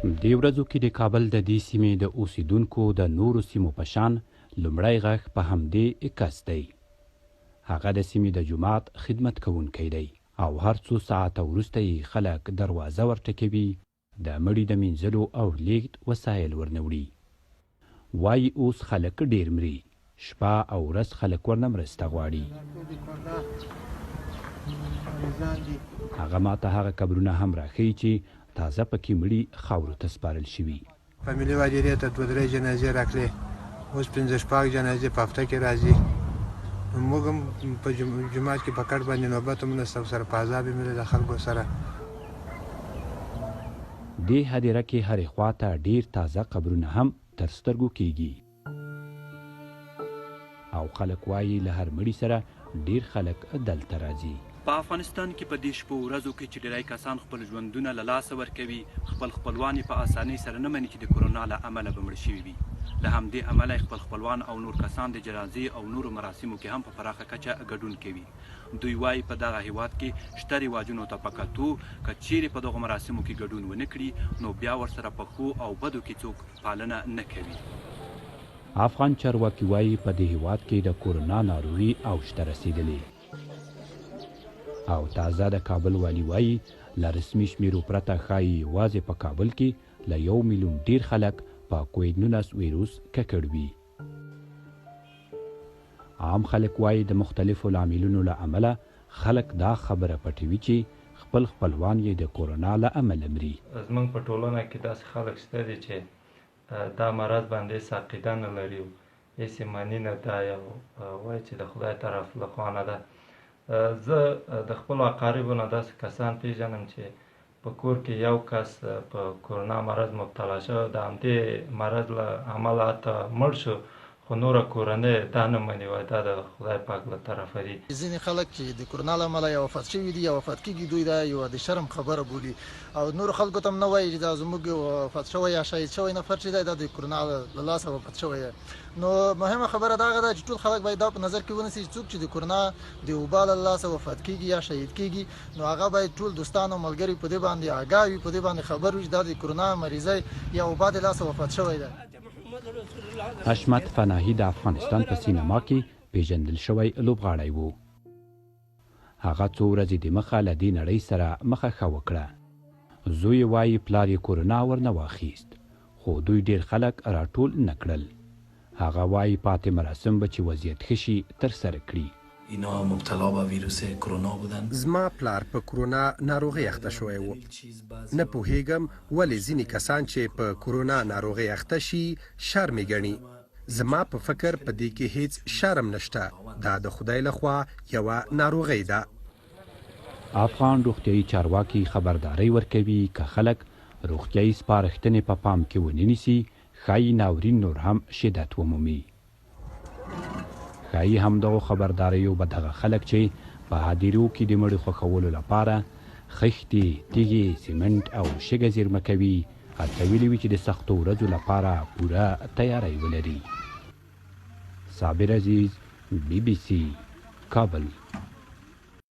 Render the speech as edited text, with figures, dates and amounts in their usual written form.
دې ورځو کې د کابل د دې سیمې د اوسیدونکو د نورو سیمو په شان لومړی غږ په همدې کس دی. هغه د سیمې د جومات خدمت کوونکی دی او هر څو ساعته وروسته یې خلک دروازه ورټکوي، د مړي د مینځلو او لیږد وسایل ورنوړي. وایي اوس خلک ډېر مري، شپه او ورځ خلک ورنه مرسته غواړي. هغه ماته هغه قبرونه هم راښیي چې تازه پکې مړي خاورو ته سپارل شوي. فامیلي واجرې ته 2-3 جنازې راکړې، اوس 15-16 جنازې په هفته کې راځي. موږ هم په جومات کې په کټ باندې نوبت هم نشته، سره په عذاب یې ملي د خلکو سره. دې هدیره کې هرې خوا ته ډېر تازه قبرونه هم تر سترګو کېږي او خلک وایي له هر مړي سره ډېر خلک دلته راځي. په افغانستان کې په دې شپو ورځو کې چې ډېری کسان خپل ژوندونه له لاسه ورکوي، خپل خپلوان یې په اسانۍ سره نه مني چې د کرونا له امله به مړه شوي وي. له همدې امله خپل خپلوان او نور کسان د جنازې او نورو مراسمو کې هم په پراخه کچه ګډون کوي. دوی وایي په دغه هیواد کې شته رواجونو ته په کتو که چیرې په دغو مراسمو کې ګډون ونه کړي نو بیا ورسره په ښو او بدو کې څوک پالنه نه کوي. افغان چارواکي وایي په دې هیواد کې د کورونا ناروغي اوج ته رسېدلې او تازه د کابل والي وایي له رسمي شمیرو پرته ښایي یوازې په کابل کې له 1 میلیون ډېر خلک په کوویډ-19 ویروس ککړ وي. عام خلک وایي د مختلفو لاملونو له امله خلک دا خبره پټوي چې خپل خپلوان یې د کورونا له امله مري. زموږ په ټولنه کې داسې خلک شته دي چې دا مرض باندې ساقیده نه لري، هېڅ یې مني نه ده او وایي چې د خدای طرف له خوا نه ده. زه د خپلو اقاربو نه داسې کسان پیژنم چې په کور کې یو کس په کورونا مرض مبتلا شوی، د همدې مرض له امله حتی مړ شو، خو نوره کورنۍ دا نه مني، وایي دا د خدای پاک له طرفه دي. ځینې خلک چې د کورونا له امله یا وفات شوي دي یا وفات کېږي، دوی دا یوه د شرم خبره بولي او نورو خلکو ته هم نه وایي چې دا زموږ وفات شوی یا شهید شوی نفر چې دی دا د کورونا له لاسه وفات شوی دی. نو مهمه خبره دا ده چې ټول خلک باید دا په نظر کې ونیسي چې څوک چې د کورونا د وبا له لاسه وفات کېږي یا شهید کېږي نو هغه باید ټول دوستان او ملګري په دې باندې آګاه وي، په دې باندې خبر وي چې دا د کورونا مریضۍ یا وبا د لاسه وفات شوی دی. حشمت فناهي د افغانستان په سینما کې پیژندل شوی لوبغاړی و. هغه څو ورځې دمخه له دې نړۍ سره مخه ښه وکړه. زوی یې وایي پلار یې کورونا ورنه واخیست، خو دوی ډېر خلک راټول نه کړل. هغه وایي پاتې مراسم به چې وضعیت ښه شي ترسره کړي. اینا مبتلا به ویروس کرونا بودن. زما پلار په کرونا ناروغي اخته شوی و. نه پوهیږم ولې ځینې کسان چې په کرونا ناروغي اخته شي شرم یې ګڼي. زما په فکر په دې کې هیڅ شرم نشته، دا د خدای لخوا یوه ناروغي ده. افغان روغتیایي چارواکي خبرداری ورکوي که خلک روغتیایي سپارښتنې په پام کې ونه نیسي ښایي ناورین نور هم شدت ومومي. ښایي همدغو خبرداریو به دغه خلک چې په هدیرو کې د مړي ښخولو لپاره خښتې، تیږې، سیمنټ او شګه زیرمه کوي هڅولي وي چې د سختو ورځو لپاره پوره تیاری ولري. صابر عزیز، BBC کابل.